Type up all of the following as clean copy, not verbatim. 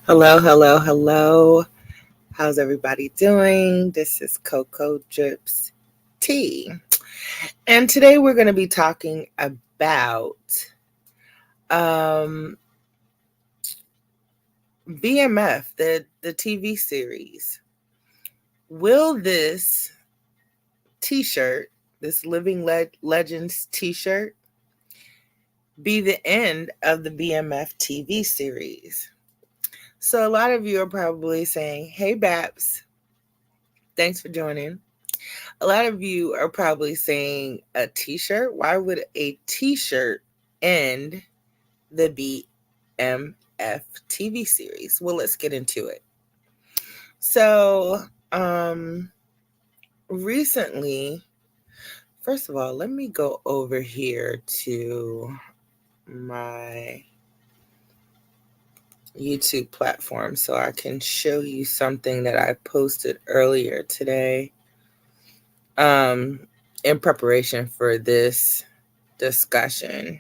Hello, hello, hello. How's everybody doing? This is CocoDryps Tea. And today we're going to be talking about um, BMF, the TV series. Will this t shirt, this Living Legends t shirt, be the end of the BMF TV series? So, a lot of you are probably saying, hey, Babs, thanks for joining. A lot of you are probably saying a t-shirt. Why would a t-shirt end the BMF TV series? Well, let's get into it. So, recently, first of all, let me go over here to my YouTube platform so I can show you something that I posted earlier today. In preparation for this discussion.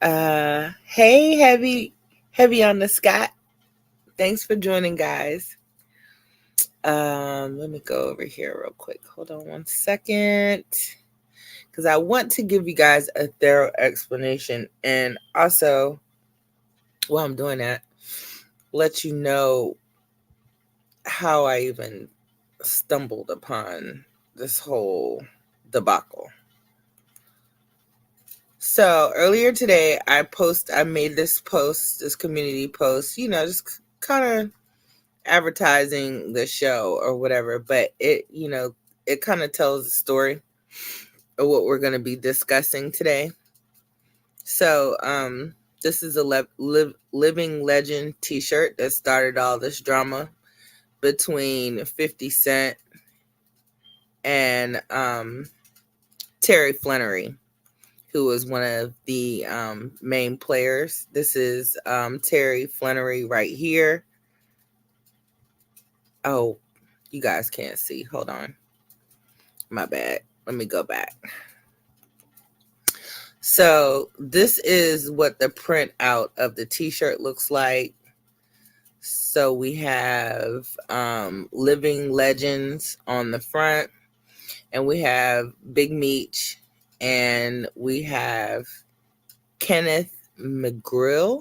Hey, heavy on the Scott. Thanks for joining, guys. Let me go over here real quick. Hold on one second, because I want to give you guys a thorough explanation, and also, while I'm doing that, let you know how I even stumbled upon this whole debacle. So earlier today, I made this community post, just kind of advertising the show or whatever, but it kind of tells the story of what we're going to be discussing today. So, this is a Living Legend t-shirt that started all this drama between 50 Cent and Terry Flannery, who was one of the main players. This is Terry Flannery right here. Oh, you guys can't see. Hold on. My bad. Let me go back. So this is what the print out of the t-shirt looks like. So we have Living Legends on the front, and we have Big Meech, and we have Kenneth McGriff,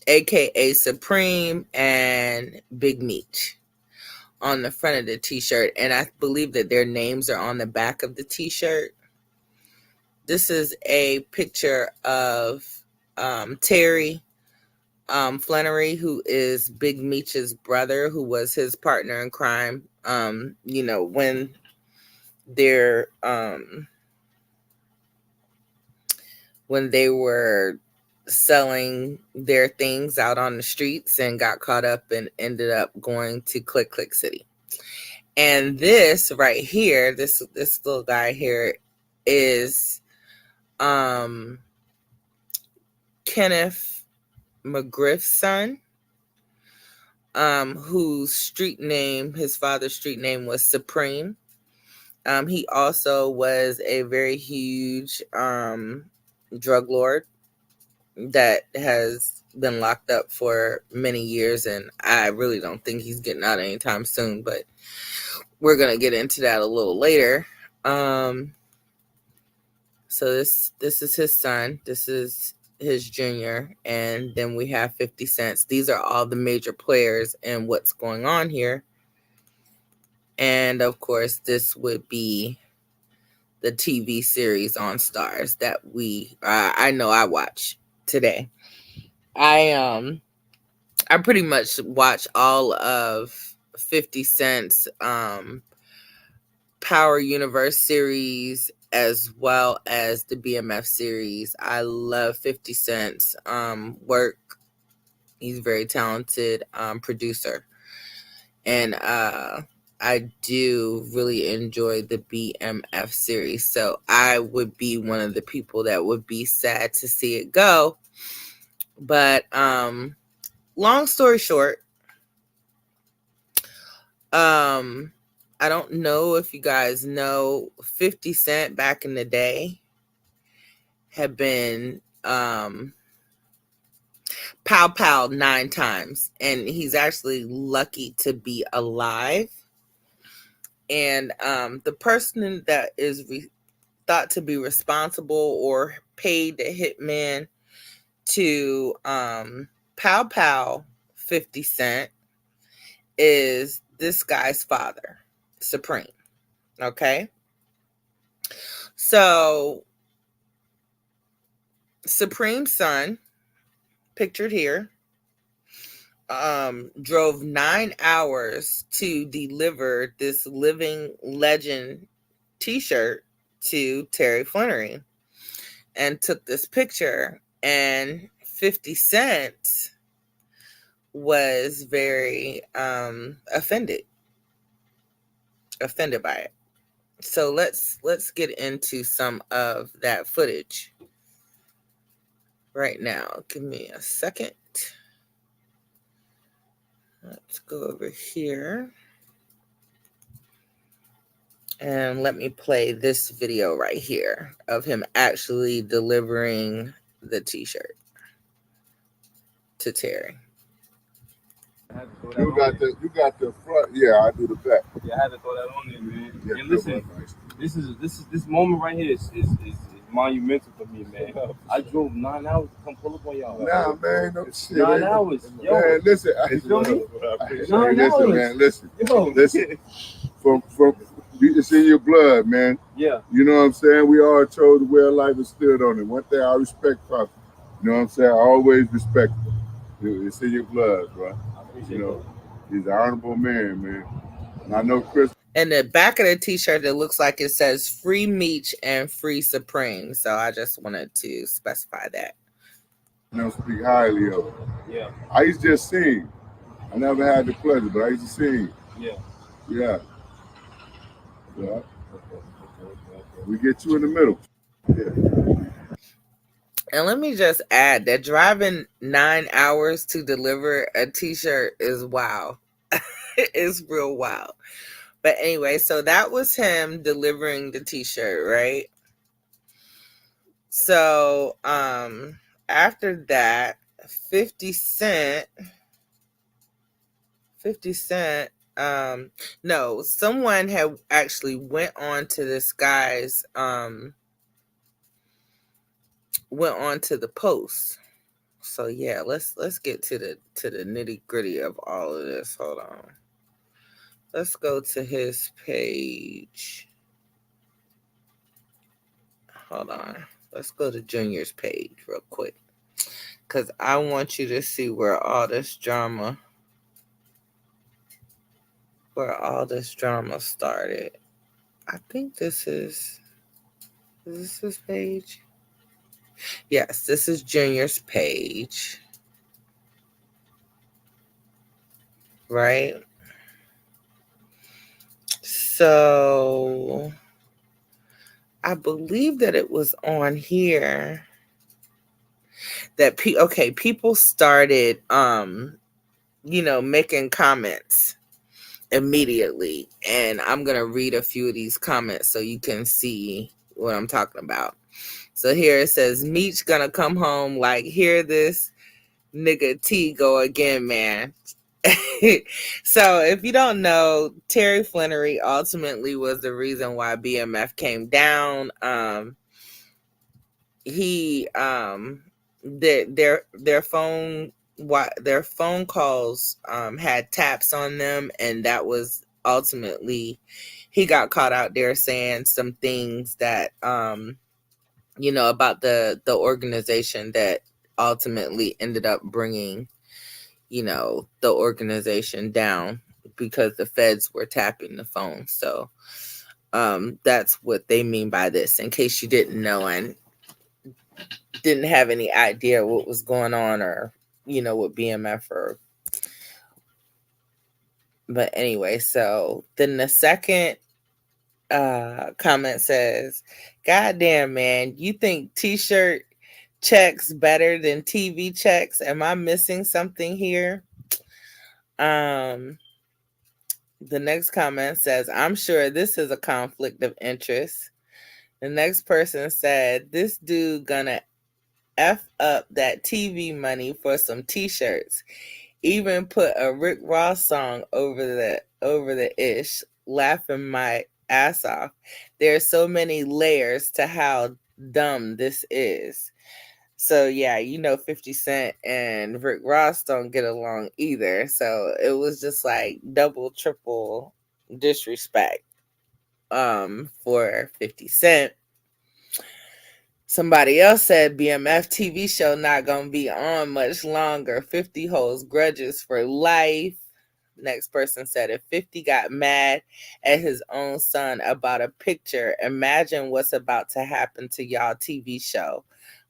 aka Supreme, and Big Meech on the front of the t-shirt, and I believe that their names are on the back of the t-shirt. This is a picture of Terry Flannery, who is Big Meech's brother, who was his partner in crime. When they're when they were selling their things out on the streets and got caught up and ended up going to Click Click City. And this right here, this little guy here is Kenneth McGriff's son, his father's street name was Supreme. He also was a very huge drug lord that has been locked up for many years, and I really don't think he's getting out anytime soon, but we're going to get into that a little later. So this is his son. This is his junior, and then we have 50 Cent. These are all the major players in what's going on here. And of course, this would be the TV series on Starz that I know I watch today. I pretty much watch all of 50 Cent's Power Universe series as well as the BMF series. I love 50 Cent's work. He's a very talented producer. And I do really enjoy the BMF series. So I would be one of the people that would be sad to see it go. But long story short, I don't know if you guys know 50 Cent back in the day have been pow 9 times, and he's actually lucky to be alive. And the person that is thought to be responsible or paid the hitman to pow 50 Cent is this guy's father, Supreme. Okay, so Supreme's son, pictured here, drove 9 hours to deliver this living legend t-shirt to Terry Flannery, and took this picture, and 50 Cent was very offended by it. So let's get into some of that footage right now. Give me a second. Let's go over here. And let me play this video right here of him actually delivering the t-shirt to Terry. You got the front. Yeah, I do the back. Yeah, I had to throw that on there, man. Yeah, and listen, nice. This moment right here is monumental for me, man. I drove 9 hours to come pull up on y'all. Nah, man, no shit. 9 hours, yo. Man, listen, you feel me? 9 hours, man. Listen, listen. From it's in your blood, man. Yeah. You know what I'm saying? We all chose to wear life and stood on it. One thing I respect, Pop. You know what I'm saying? I always respect him. It's in your blood, bro. You know, he's an honorable man. And I know Chris. And the back of the t-shirt, it looks like it says "Free Meech" and "Free Supreme." So I just wanted to specify that. I don't speak highly of him. Yeah. I used to just sing. I never had the pleasure, but I used to sing. Yeah. Yeah. Yeah. We get you in the middle. Yeah. And let me just add that driving 9 hours to deliver a t-shirt is wow. It's real wild. But anyway, so that was him delivering the t-shirt, right? So after that, 50 Cent, no, someone had actually went on to this guy's went on to the post. So yeah, let's get to the nitty gritty of all of this. Hold on. Let's go to his page. Hold on. Let's go to Junior's page real quick, because I want you to see where all this drama started. I think this is his page? Yes, this is Junior's page. Right? So I believe that it was on here that people started making comments immediately, and I'm gonna read a few of these comments so you can see what I'm talking about. So here it says, "Meech gonna come home like, hear this nigga T go again, man." So if you don't know, Terry Flannery ultimately was the reason why BMF came down. Their phone calls had taps on them, and that was ultimately, he got caught out there saying some things that about the organization that ultimately ended up bringing the organization down, because the feds were tapping the phone. So that's what they mean by this, in case you didn't know and didn't have any idea what was going on, or what BMF or. But anyway, so then the second comment says, "Goddamn, man, you think t-shirt checks better than TV checks? Am I missing something here?" The next comment says, "I'm sure this is a conflict of interest. The next person said, "This dude gonna F up that TV money for some t-shirts. Even put a Rick Ross song over the ish, laughing my ass off. There's so many layers to how dumb this is." So yeah, 50 Cent and Rick Ross don't get along either. So it was just like double, triple disrespect for 50 Cent. Somebody else said BMF TV show not gonna be on much longer. 50 holds grudges for life. Next person said, if 50 got mad at his own son about a picture, imagine what's about to happen to y'all TV show.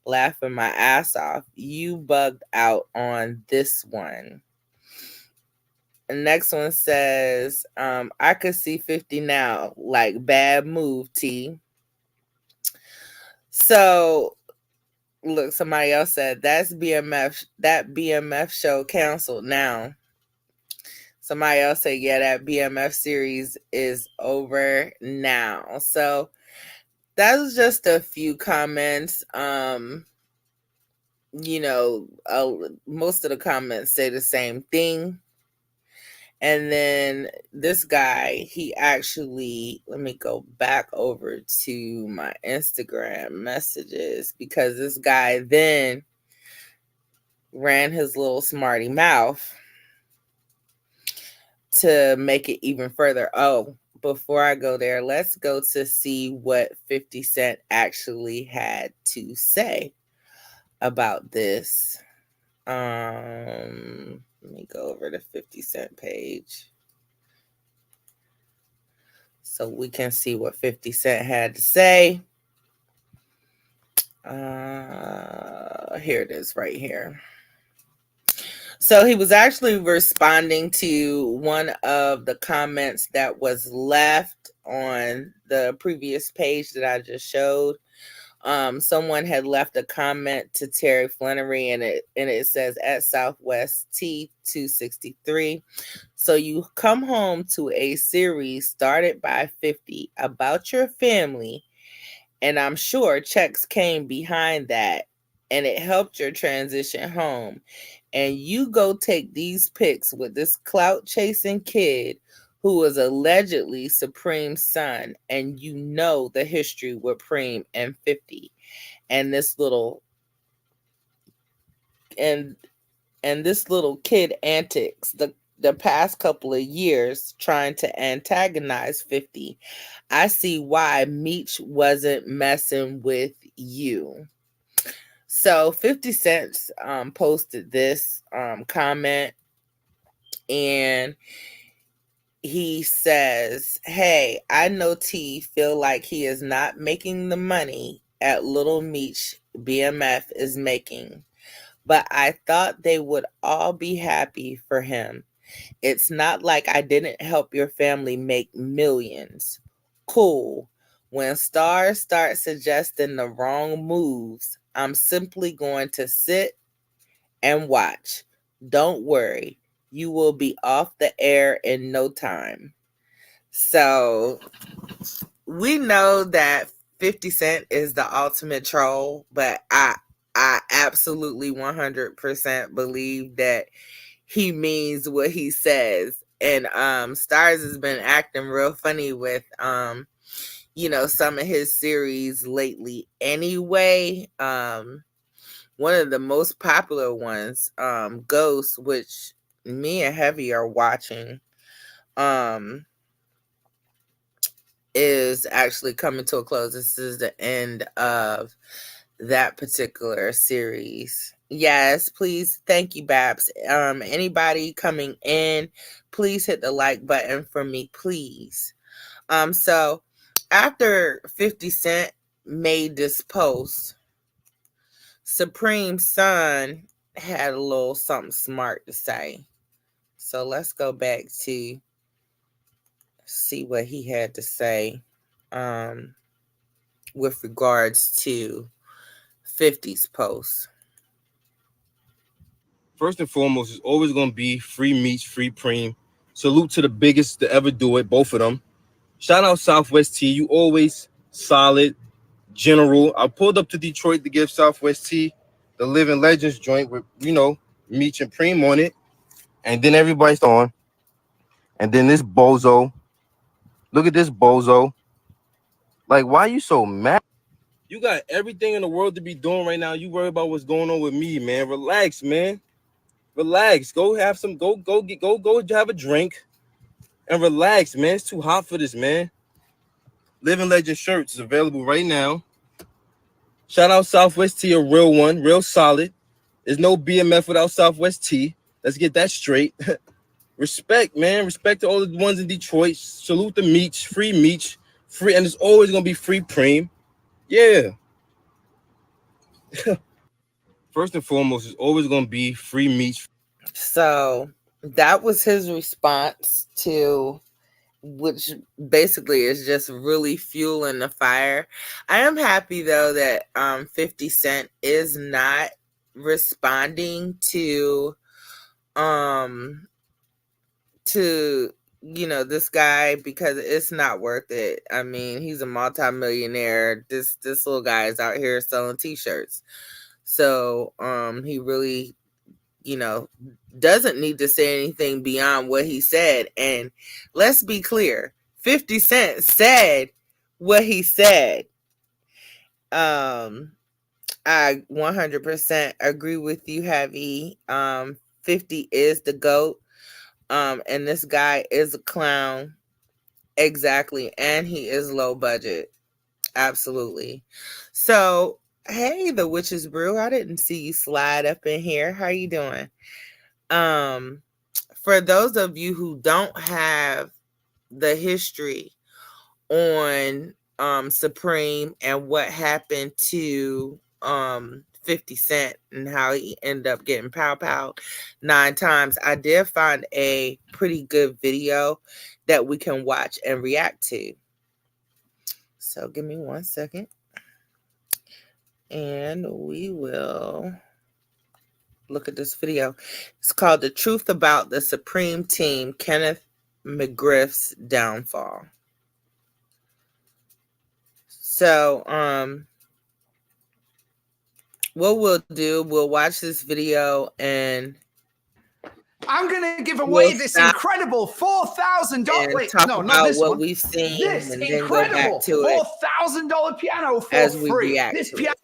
Laughing my ass off. You bugged out on this one. The next one says, I could see 50 now. Like, bad move, T. So look, somebody else said that's BMF. That BMF show canceled now. Somebody else said, yeah, that BMF series is over now. So that was just a few comments. Most of the comments say the same thing. And then this guy, he actually, let me go back over to my Instagram messages, because this guy then ran his little smarty mouth to make it even further. Oh, before I go there, let's go to see what 50 Cent actually had to say about this. Let me go over the 50 Cent page so we can see what 50 Cent had to say. Here it is right here. So he was actually responding to one of the comments that was left on the previous page that I just showed. Someone had left a comment to Terry Flannery, and it says, at Southwest T263. So you come home to a series started by 50 about your family, and I'm sure checks came behind that, and it helped your transition home. And you go take these pics with this clout chasing kid who was allegedly Supreme's son, and you know the history with Preem and 50, and this little and this little kid antics the past couple of years trying to antagonize 50. I see why Meech wasn't messing with you. So 50 Cent posted this comment, and he says, hey, I know T feel like he is not making the money at Little Meech BMF is making, but I thought they would all be happy for him. It's not like I didn't help your family make millions. Cool. When Starz starts suggesting the wrong moves, I'm simply going to sit and watch. Don't worry. You will be off the air in no time. So we know that 50 Cent is the ultimate troll, but I absolutely 100% believe that he means what he says. And Starz has been acting real funny with some of his series lately anyway. One of the most popular ones, Ghost, which me and Heavy are watching, is actually coming to a close. This is the end of that particular series. Yes, please. Thank you, Babs. Anybody coming in, please hit the like button for me, please. So after 50 Cent made this post, Supreme's son had a little something smart to say. So let's go back to see what he had to say with regards to 50's post. First and foremost, it's always going to be free Meech, free Preem. Salute to the biggest to ever do it, both of them. Shout out Southwest T. You always solid. general. I pulled up to Detroit to give Southwest T the Living Legends joint with, Meech and Preem on it. And then everybody's on. And then this bozo. Look at this bozo. Like, why you so mad? You got everything in the world to be doing right now. You worry about what's going on with me, man. Relax, man. Relax. Go have some. Go have a drink, and relax, man. It's too hot for this, man. Living Legend shirts is available right now. Shout out Southwest T, a real one, real solid. There's no BMF without Southwest T. Let's get that straight. Respect, man. Respect to all the ones in Detroit. Salute the Meech, free, and it's always gonna be free Preem. Yeah. First and foremost, it's always gonna be free Meech. So that was his response to, which basically is just really fueling the fire. I am happy though that 50 Cent is not responding to this guy, because it's not worth it. I mean, he's a multimillionaire. This little guy is out here selling t-shirts. So he really doesn't need to say anything beyond what he said. And let's be clear, 50 Cent said what he said. I 100% agree with you, Heavy. 50 is the GOAT. And this guy is a clown. Exactly. And he is low budget. Absolutely. So, hey, the Witch's Brew. I didn't see you slide up in here. How you doing? For those of you who don't have the history on Supreme and what happened to 50 Cent and how he ended up getting pow 9 times, I did find a pretty good video that we can watch and react to. So give me 1 second. And we will look at this video. It's called The Truth About the Supreme Team, Kenneth McGriff's Downfall. So, what we'll do, we'll watch this video and I'm going to give away this incredible $4,000. Wait, no, not this what one. We've seen, this and then go back to $4,000 piano for as we free. react This to piano.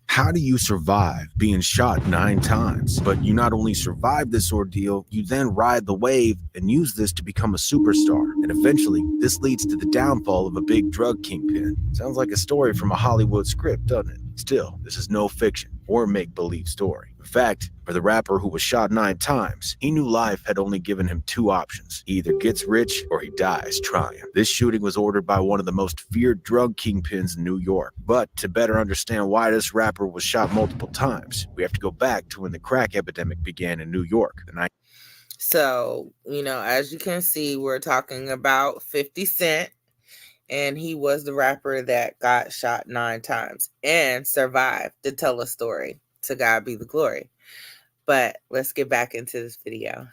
How do you survive being shot 9 times? But you not only survive this ordeal, you then ride the wave and use this to become a superstar. And eventually, this leads to the downfall of a big drug kingpin. Sounds like a story from a Hollywood script, doesn't it? Still, this is no fiction or make-believe story. In fact, for the rapper who was shot 9 times, he knew life had only given him 2 options. He either gets rich or he dies trying. This shooting was ordered by one of the most feared drug kingpins in New York. But to better understand why this rapper was shot multiple times, we have to go back to when the crack epidemic began in New York. So, as you can see, we're talking about 50 Cent. And he was the rapper that got shot 9 times and survived to tell a story. To God be the glory. But let's get back into this video.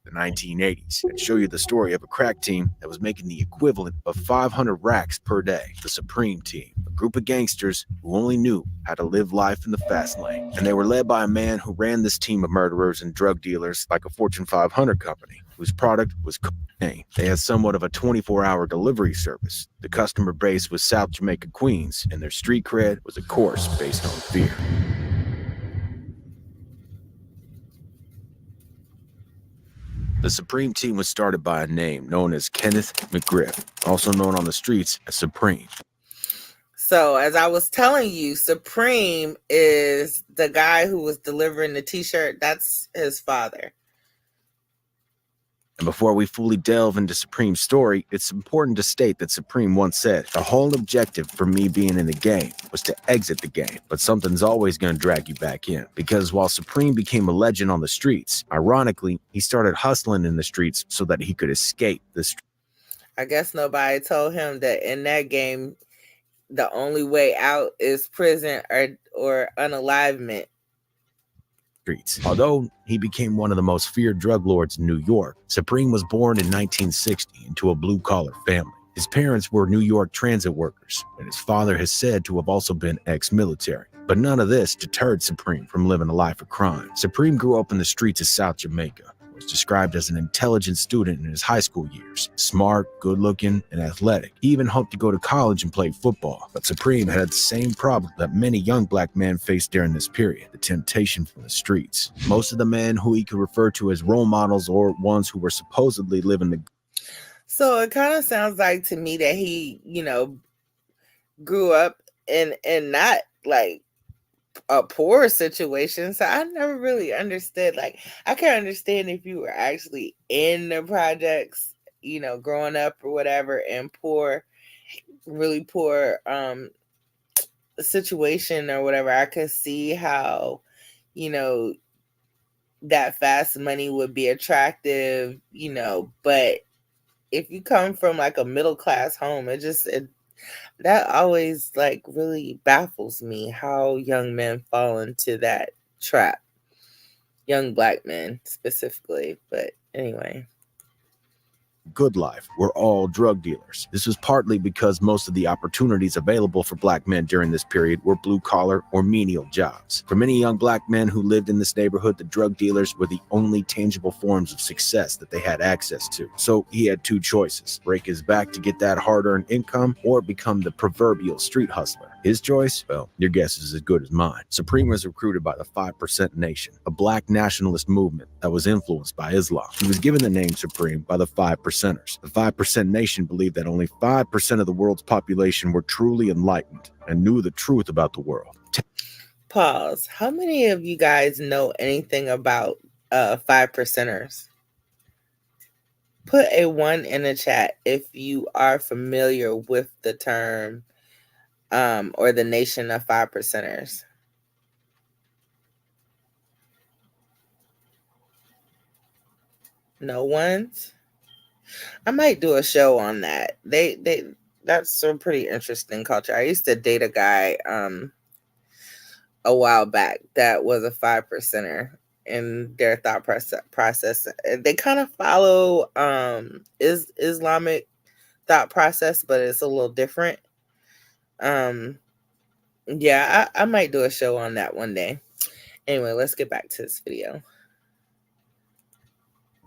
The 1980s and show you the story of a crack team that was making the equivalent of 500 racks per day. The Supreme Team, a group of gangsters who only knew how to live life in the fast lane. And they were led by a man who ran this team of murderers and drug dealers like a Fortune 500 company, whose product was cocaine. They had somewhat of a 24-hour delivery service. The customer base was South Jamaica, Queens, and their street cred was, of course, based on fear. The Supreme Team was started by a name known as Kenneth McGriff, also known on the streets as Supreme. So, as I was telling you, Supreme is the guy who was delivering the t-shirt. That's his father. And before we fully delve into Supreme's story, it's important to state that Supreme once said, the whole objective for me being in the game was to exit the game, but something's always going to drag you back in. Because while Supreme became a legend on the streets, ironically, he started hustling in the streets so that he could escape the streets. I guess nobody told him that in that game, the only way out is prison or unalivement. Although he became one of the most feared drug lords in New York, Supreme was born in 1960 into a blue-collar family. His parents were New York transit workers, and his father is said to have also been ex-military. But none of this deterred Supreme from living a life of crime. Supreme grew up in the streets of South Jamaica, was described as an intelligent student in his high school years, smart, good-looking, and athletic. He even hoped to go to college and play football, but Supreme had the same problem that many young black men faced during this period, the temptation from the streets. Most of the men who he could refer to as role models or ones who were supposedly living the... So it kind of sounds like to me that he, grew up in not like a poor situation. So I never really understood. Like, I can understand if you were actually in the projects, growing up or whatever, and really poor situation or whatever. I could see how, that fast money would be attractive, but if you come from like a middle class home, that always like really baffles me how young men fall into that trap. Young black men specifically, but anyway. Good life were all drug dealers. This was partly because most of the opportunities available for black men during this period were blue-collar or menial jobs. For many young black men who lived in this neighborhood, the drug dealers were the only tangible forms of success that they had access to. So he had two choices: break his back to get that hard-earned income, or become the proverbial street hustler. His choice? Well, your guess is as good as mine. Supreme was recruited by the 5% Nation, a black nationalist movement that was influenced by Islam. He was given the name Supreme by the 5%. The 5% Nation believed that only 5% of the world's population were truly enlightened and knew the truth about the world. Pause. How many of you guys know anything about 5%ers? Put a 1 in the chat if you are familiar with the term or the nation of 5%ers. No ones? I might do a show on that. That's a pretty interesting culture. I used to date a guy a while back that was a 5%er, and their thought process. They kind of follow Islamic thought process, but it's a little different. Yeah, I might do a show on that one day. Anyway, let's get back to this video.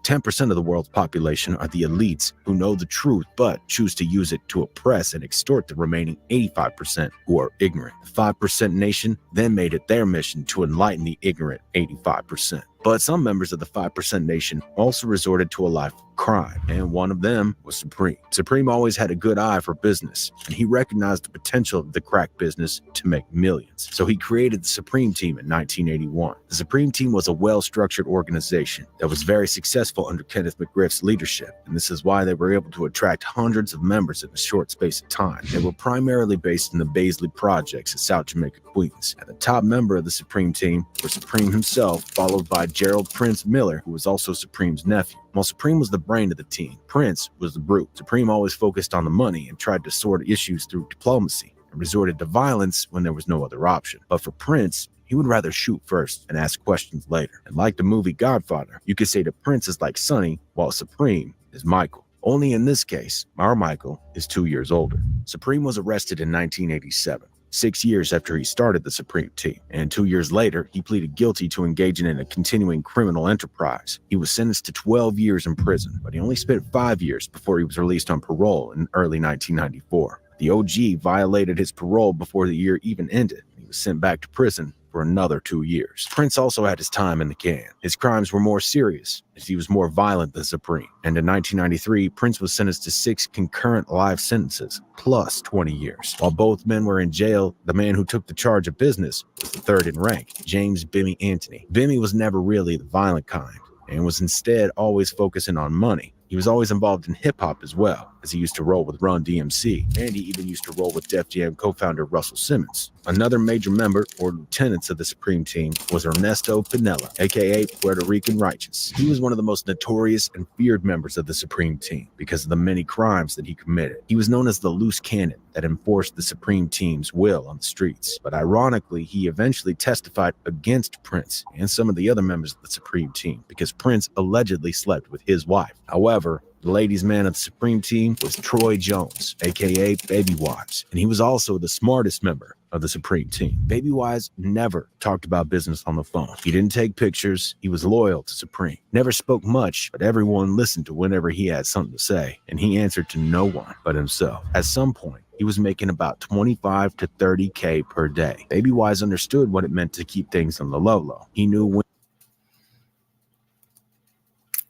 10% of the world's population are the elites who know the truth but choose to use it to oppress and extort the remaining 85% who are ignorant. The 5% Nation then made it their mission to enlighten the ignorant 85%. But some members of the 5% Nation also resorted to a life of crime, and one of them was Supreme. Supreme always had a good eye for business, and he recognized the potential of the crack business to make millions. So he created the Supreme Team in 1981. The Supreme Team was a well-structured organization that was very successful under Kenneth McGriff's leadership, and this is why they were able to attract hundreds of members in a short space of time. They were primarily based in the Baisley Projects in South Jamaica, Queens. And the top member of the Supreme Team was Supreme himself, followed by Gerald Prince Miller, who was also Supreme's nephew. While Supreme was the brain of the team, Prince was the brute. Supreme always focused on the money and tried to sort issues through diplomacy and resorted to violence when there was no other option. But for Prince, he would rather shoot first and ask questions later. And like the movie Godfather, you could say that Prince is like Sonny, while Supreme is Michael. Only in this case, our Michael is 2 years older. Supreme was arrested in 1987. 6 years after he started the Supreme Team, and 2 years later, he pleaded guilty to engaging in a continuing criminal enterprise. He was sentenced to 12 years in prison, but he only spent 5 years before he was released on parole in early 1994. The OG violated his parole before the year even ended. He was sent back to prison for another 2 years. Prince also had his time in the can. His crimes were more serious, as he was more violent than Supreme. And in 1993, Prince was sentenced to 6 concurrent life sentences, plus 20 years. While both men were in jail, the man who took the charge of business was the third in rank, James Bimmy Anthony. Bimmy was never really the violent kind, and was instead always focusing on money. He was always involved in hip-hop as well, as he used to roll with Run DMC, and he even used to roll with Def Jam co-founder Russell Simmons. Another major member, or lieutenant of the Supreme Team, was Ernesto Pinella, aka Puerto Rican Righteous. He was one of the most notorious and feared members of the Supreme Team because of the many crimes that he committed. He was known as the loose cannon that enforced the Supreme Team's will on the streets. But ironically, he eventually testified against Prince and some of the other members of the Supreme Team because Prince allegedly slept with his wife. However, The ladies' man of the Supreme Team was Troy Jones, aka Baby Wise, and he was also the smartest member of the Supreme Team. Baby Wise never talked about business on the phone. He didn't take pictures. He was loyal to Supreme. Never spoke much, but everyone listened to whenever he had something to say, and he answered to no one but himself. At some point, he was making about 25 to 30K per day. Baby Wise understood what it meant to keep things on the low. He knew when.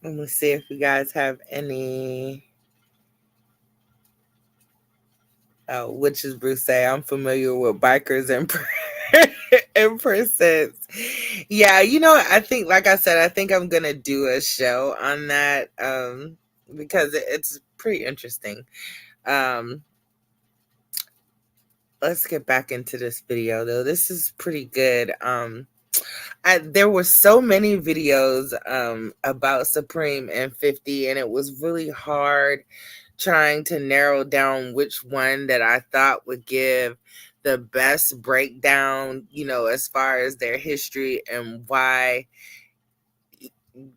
Let me see if you guys have any. Oh, which is Bruce say, I'm familiar with bikers and percents. Yeah, I think, like I said, I think I'm gonna do a show on that because it's pretty interesting. Let's get back into this video though. This is pretty good. There were so many videos about Supreme and 50, and it was really hard trying to narrow down which one that I thought would give the best breakdown, as far as their history and why,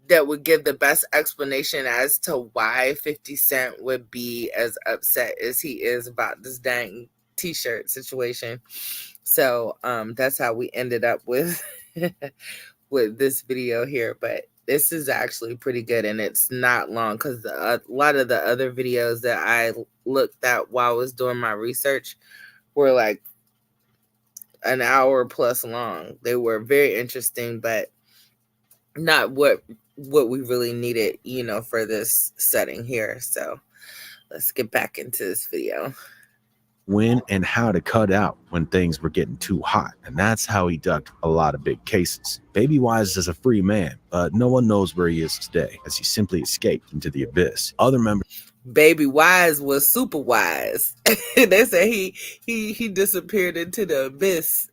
that would give the best explanation as to why 50 Cent would be as upset as he is about this dang t-shirt situation. So that's how we ended up with with this video here, but this is actually pretty good, and it's not long, because a lot of the other videos that I looked at while I was doing my research were like an hour plus long. They were very interesting, but not what we really needed, for this setting here. So let's get back into this video. When and how to cut out when things were getting too hot, and that's how he ducked a lot of big cases. Baby Wise is a free man, but no one knows where he is today, as he simply escaped into the abyss. Other members. Baby Wise was super wise. They say he disappeared into the abyss.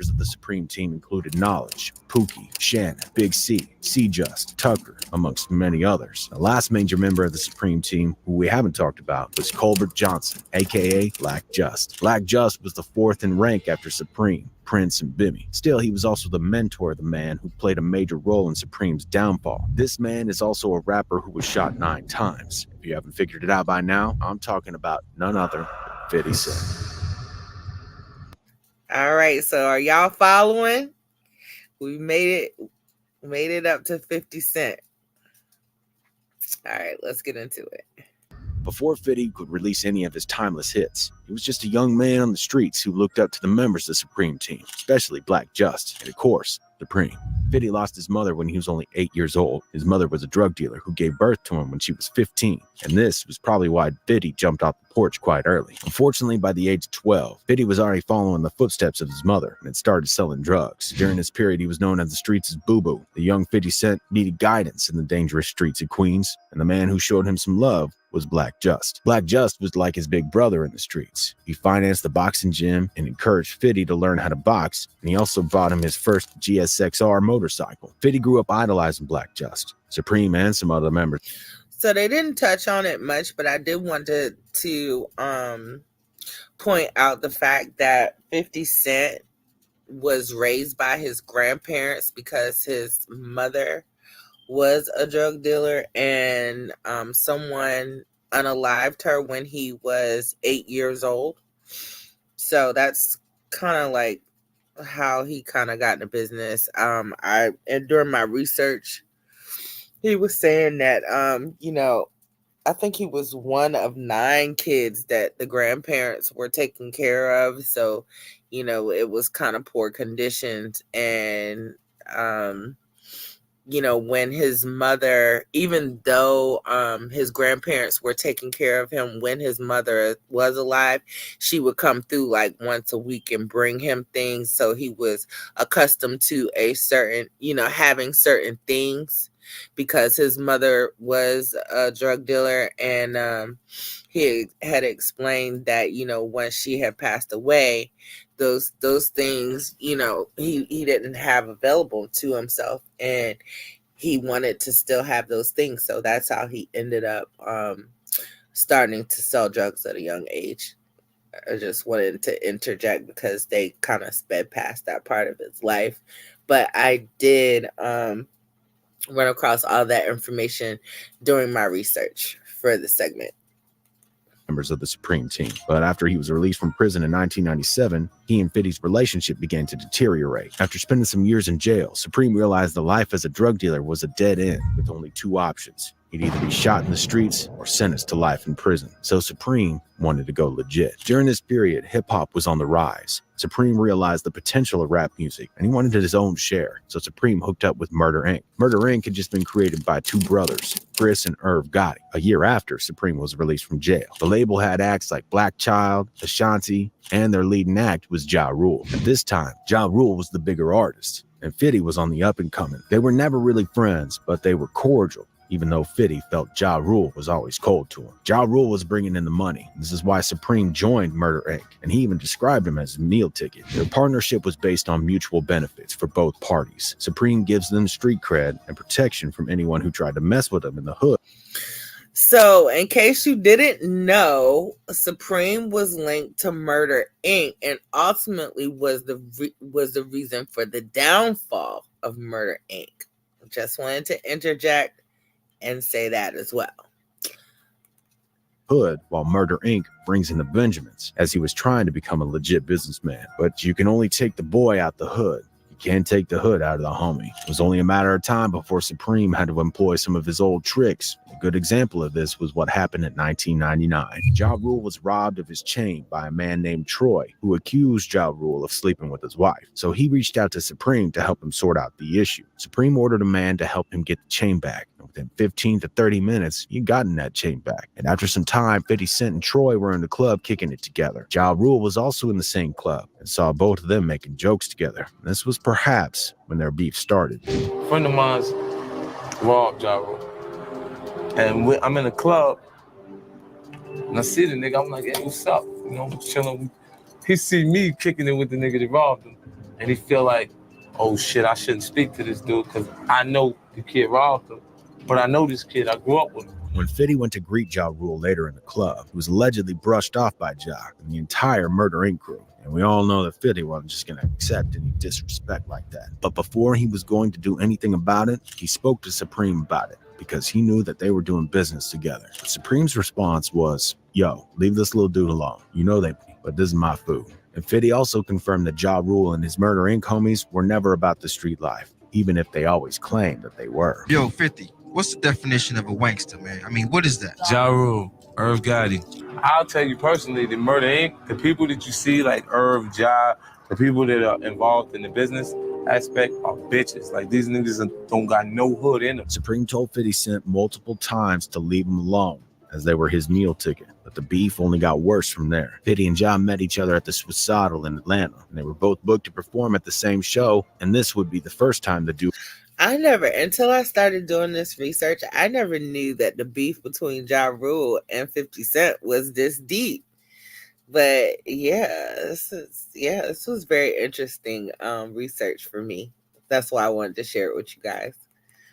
Of the Supreme Team included Knowledge, Pookie, Shannon, Big C, C-Just, Tucker, amongst many others. The last major member of the Supreme Team, who we haven't talked about, was Colbert Johnson, aka Black Just. Black Just was the fourth in rank after Supreme, Prince, and Bimmy. Still, he was also the mentor of the man who played a major role in Supreme's downfall. This man is also a rapper who was shot 9 times. If you haven't figured it out by now, I'm talking about none other than 50 Cent. All right, so are y'all following? We made it up to 50 Cent. All right, let's get into it. Before 50 could release any of his timeless hits, he was just a young man on the streets who looked up to the members of the Supreme Team, especially Black Just, and of course, Supreme. 50 lost his mother when he was only 8 years old. His mother was a drug dealer who gave birth to him when she was 15, and this was probably why 50 jumped off the porch quite early. Unfortunately, by the age of 12, 50 was already following the footsteps of his mother and had started selling drugs. During this period, he was known on the streets as Boo Boo. The young 50 Cent needed guidance in the dangerous streets of Queens, and the man who showed him some love was Black Just. Black Just was like his big brother in the streets. He financed the boxing gym and encouraged 50 to learn how to box, and he also bought him his first GSXR motorcycle. 50 grew up idolizing Black Just, Supreme, and some other members. So they didn't touch on it much, but I did want to point out the fact that 50 Cent was raised by his grandparents because his mother was a drug dealer, and someone unalived her when he was 8 years old. So that's kind of like how he kind of got into business. And during my research, he was saying that I think he was one of 9 kids that the grandparents were taking care of. So, it was kind of poor conditions. And, when his mother, even though his grandparents were taking care of him when his mother was alive, she would come through like once a week and bring him things. So he was accustomed to a certain, having certain things, because his mother was a drug dealer, and he had explained that once she had passed away, those things he didn't have available to himself, and he wanted to still have those things. So that's how he ended up starting to sell drugs at a young age. I just wanted to interject because they kind of sped past that part of his life. But I did run across all that information during my research for the segment. Members of the Supreme team. But after he was released from prison in 1997, he and Fitty's relationship began to deteriorate. After spending some years in jail, Supreme realized the life as a drug dealer was a dead end with only two options. He'd either be shot in the streets or sentenced to life in prison. So Supreme wanted to go legit. During this period, hip-hop was on the rise. Supreme realized the potential of rap music, and he wanted his own share. So Supreme hooked up with Murder Inc. Murder Inc. had just been created by two brothers, Chris and Irv Gotti. A year after Supreme was released from jail, the label had acts like Black Child, Ashanti, and their leading act was Ja Rule. At this time, Ja Rule was the bigger artist, and Fitty was on the up and coming. They were never really friends, but they were cordial, even though Fitty felt Ja Rule was always cold to him. Ja Rule was bringing in the money. This is why Supreme joined Murder Inc., and he even described him as a meal ticket. Their partnership was based on mutual benefits for both parties. Supreme gives them street cred and protection from anyone who tried to mess with them in the hood. So, in case you didn't know, Supreme was linked to Murder Inc. and ultimately was the reason for the downfall of Murder Inc. Just wanted to interject and say that as well. Hood, while Murder Inc. brings in the Benjamins, as he was trying to become a legit businessman. But you can only take the boy out the hood. You can't take the hood out of the homie. It was only a matter of time before Supreme had to employ some of his old tricks. A good example of this was what happened in 1999. Ja Rule was robbed of his chain by a man named Troy, who accused Ja Rule of sleeping with his wife. So he reached out to Supreme to help him sort out the issue. Supreme ordered a man to help him get the chain back. Within 15 to 30 minutes, he'd gotten that chain back. And after some time, 50 Cent and Troy were in the club kicking it together. Ja Rule was also in the same club and saw both of them making jokes together. And this was perhaps when their beef started. A friend of mine's robbed Ja Rule. And I'm in a club, and I see the nigga, I'm like, hey, what's up? You know, I'm chilling. He see me kicking it with the nigga that robbed him. And he feel like, oh shit, I shouldn't speak to this dude because I know the kid robbed him. But I know this kid, I grew up with him. When Fitty went to greet Ja Rule later in the club, he was allegedly brushed off by Ja and the entire Murder Inc. crew. And we all know that Fitty wasn't just going to accept any disrespect like that. But before he was going to do anything about it, he spoke to Supreme about it because he knew that they were doing business together. But Supreme's response was, yo, leave this little dude alone. You know but this is my food. And Fitty also confirmed that Ja Rule and his Murder Inc. homies were never about the street life, even if they always claimed that they were. Yo, 50. What's the definition of a wankster, man? I mean, what is that? Ja Rule, Irv Gotti. I'll tell you personally, the Murder Inc., the people that you see like Irv, Ja, the people that are involved in the business aspect are bitches. Like, these niggas don't got no hood in them. Supreme told 50 Cent multiple times to leave him alone, as they were his meal ticket. But the beef only got worse from there. Fitty and Ja met each other at the Swissaddle in Atlanta, and they were both booked to perform at the same show, and this would be the first time the duo. Until I started doing this research, I never knew that the beef between Ja Rule and 50 Cent was this deep. But this was very interesting research for me. That's why I wanted to share it with you guys.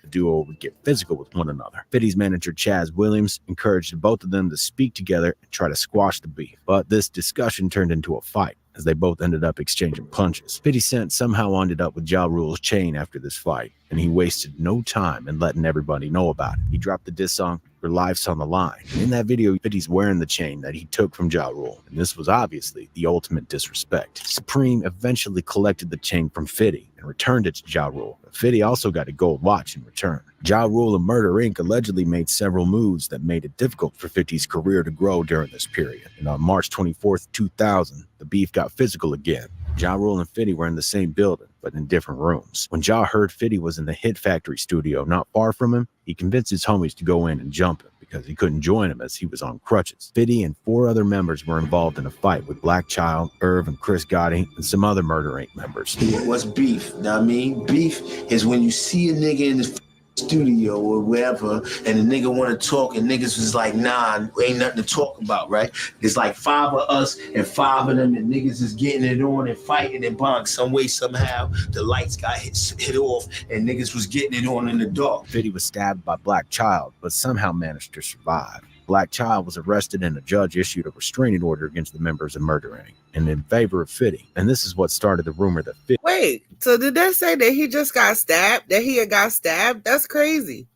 The duo would get physical with one another. Fitty's manager, Chaz Williams, encouraged both of them to speak together and try to squash the beef. But this discussion turned into a fight, as they both ended up exchanging punches. 50 Cent somehow ended up with Ja Rule's chain after this fight, and he wasted no time in letting everybody know about it. He dropped the diss song, Your Life's on the Line. In that video, 50's wearing the chain that he took from Ja Rule, and this was obviously the ultimate disrespect. Supreme eventually collected the chain from Fitty and returned it to Ja Rule. But Fitty also got a gold watch in return. Ja Rule and Murder Inc. allegedly made several moves that made it difficult for 50's career to grow during this period. And on March 24th, 2000, the beef got physical again. Ja Rule and Fitty were in the same building, but in different rooms. When Ja heard Fitty was in the Hit Factory studio not far from him, he convinced his homies to go in and jump him because he couldn't join him as he was on crutches. Fitty and 4 other members were involved in a fight with Black Child, Irv, and Chris Gotti, and some other Murder Inc. members. What's beef? Know what I mean? Beef is when you see a nigga in this studio or wherever, and the nigga want to talk, and niggas was like, nah, ain't nothing to talk about, right? There's like 5 of us and 5 of them, and niggas is getting it on and fighting and bang. Some way, somehow, the lights got hit off, and niggas was getting it on in the dark. Fitty was stabbed by Black Child, but somehow managed to survive. Black Child was arrested and a judge issued a restraining order against the members of Murder Inc. and in favor of Fitty. And this is what started the rumor that Fitty... Wait, so did they say that he just got stabbed? That he had got stabbed? That's crazy.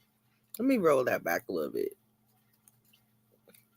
Let me roll that back a little bit.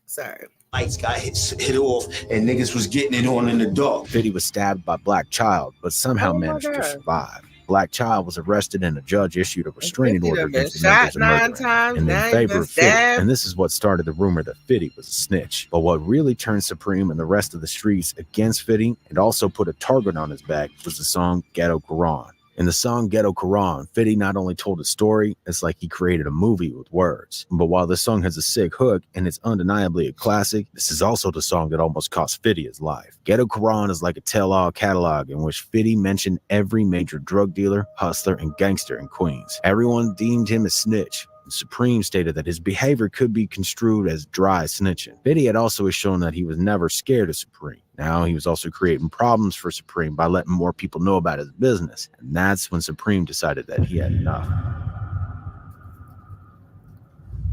Sorry. Lights got hit off and niggas was getting it on in the dark. Fitty was stabbed by Black Child, but somehow managed to survive. Black Child was arrested and a judge issued a restraining order against the members of Murder Inc. and in favor of Fitty. And this is what started the rumor that Fitty was a snitch. But what really turned Supreme and the rest of the streets against Fitty and also put a target on his back was the song Ghetto Quran. In the song Ghetto Quran, Fitty not only told a story, it's like he created a movie with words. But while the song has a sick hook and it's undeniably a classic, this is also the song that almost cost Fitty his life. Ghetto Quran is like a tell-all catalog in which Fitty mentioned every major drug dealer, hustler, and gangster in Queens. Everyone deemed him a snitch. Supreme stated that his behavior could be construed as dry snitching. Fitty had also shown that he was never scared of Supreme. Now he was also creating problems for Supreme by letting more people know about his business. And that's when Supreme decided that he had enough.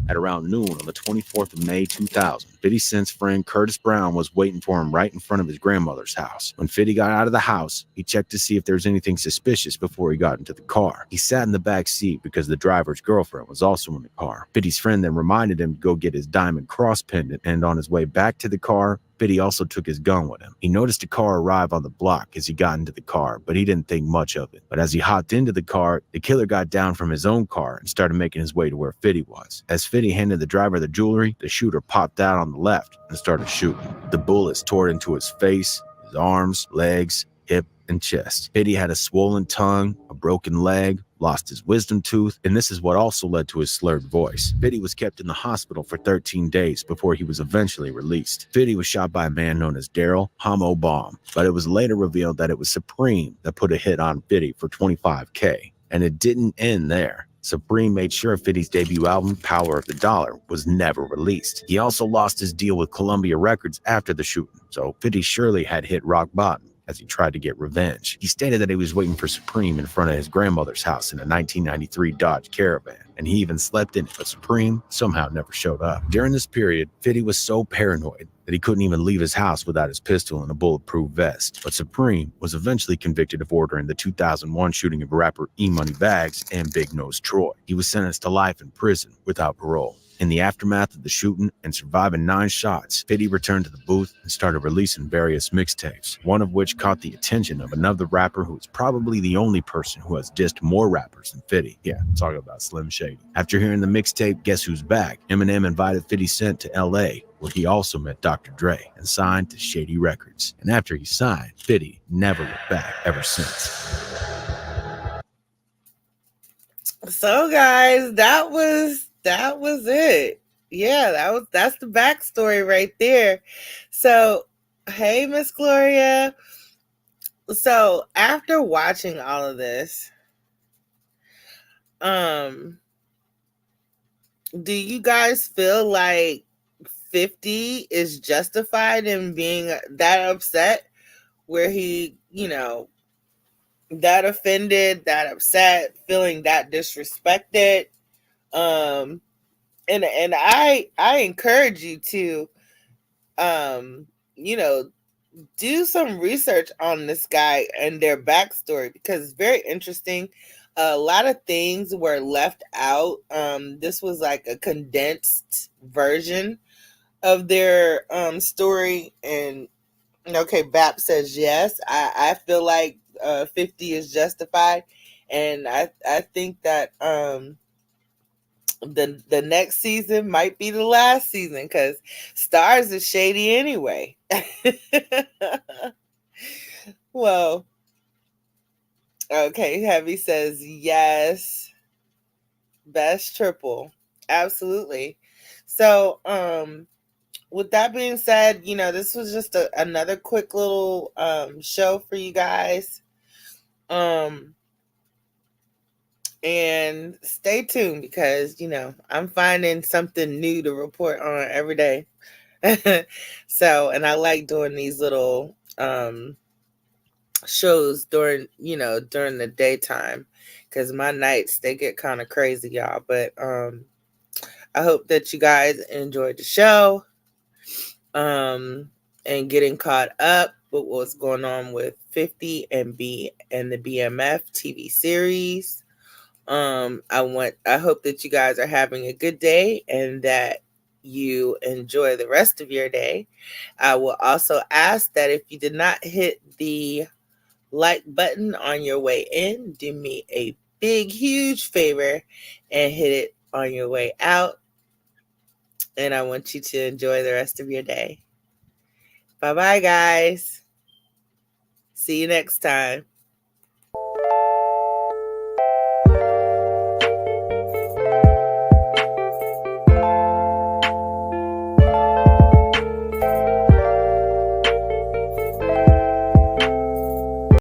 At around noon on the 24th of May 2000, 50 Cent's friend Curtis Brown was waiting for him right in front of his grandmother's house. When 50 got out of the house, he checked to see if there was anything suspicious before he got into the car. He sat in the back seat because the driver's girlfriend was also in the car. 50's friend then reminded him to go get his diamond cross pendant, and on his way back to the car, Fitty also took his gun with him. He noticed a car arrive on the block as he got into the car, but he didn't think much of it. But as he hopped into the car, the killer got down from his own car and started making his way to where Fitty was. As Fitty handed the driver the jewelry, the shooter popped out on the left and started shooting. The bullets tore into his face, his arms, legs, hip, and chest. Fitty had a swollen tongue, a broken leg, lost his wisdom tooth, and this is what also led to his slurred voice. Fitty was kept in the hospital for 13 days before he was eventually released. Fitty was shot by a man known as Daryl Homo Bomb, but it was later revealed that it was Supreme that put a hit on Fitty for $25K. And it didn't end there. Supreme made sure Fitty's debut album, Power of the Dollar, was never released. He also lost his deal with Columbia Records after the shooting, so Fitty surely had hit rock bottom as he tried to get revenge. He stated that he was waiting for Supreme in front of his grandmother's house in a 1993 Dodge Caravan, and he even slept in it, but Supreme somehow never showed up. During this period, Fitty was so paranoid that he couldn't even leave his house without his pistol and a bulletproof vest. But Supreme was eventually convicted of ordering the 2001 shooting of rapper E-Money Bags and Big Nose Troy. He was sentenced to life in prison without parole. In the aftermath of the shooting and surviving 9 shots, Fitty returned to the booth and started releasing various mixtapes, one of which caught the attention of another rapper who is probably the only person who has dissed more rappers than Fitty. Yeah, I'm talking about Slim Shady. After hearing the mixtape Guess Who's Back, Eminem invited 50 Cent to LA, where he also met Dr. Dre and signed to Shady Records. And after he signed, Fitty never looked back ever since. So guys, that was it. Yeah, that's the backstory right there. So, hey, Miss Gloria. So after watching all of this, do you guys feel like 50 is justified in being that upset, where he, that offended, that upset, feeling that disrespected? And I encourage you to, do some research on this guy and their backstory, because it's very interesting. A lot of things were left out. This was like a condensed version of their story. And okay, BAP says yes. I feel like 50 is justified, and I think that the next season might be the last season, because Starz is shady anyway. Well, okay, Heavy says yes. Best triple. Absolutely. So with that being said, this was just another quick little show for you guys. And stay tuned, because, I'm finding something new to report on every day. So, and I like doing these little shows during the daytime, because my nights, they get kind of crazy, y'all. But I hope that you guys enjoyed the show. And getting caught up with what's going on with 50 and the BMF TV series. I hope that you guys are having a good day and that you enjoy the rest of your day. I will also ask that if you did not hit the like button on your way in, do me a big, huge favor and hit it on your way out. And I want you to enjoy the rest of your day. Bye-bye, guys. See you next time.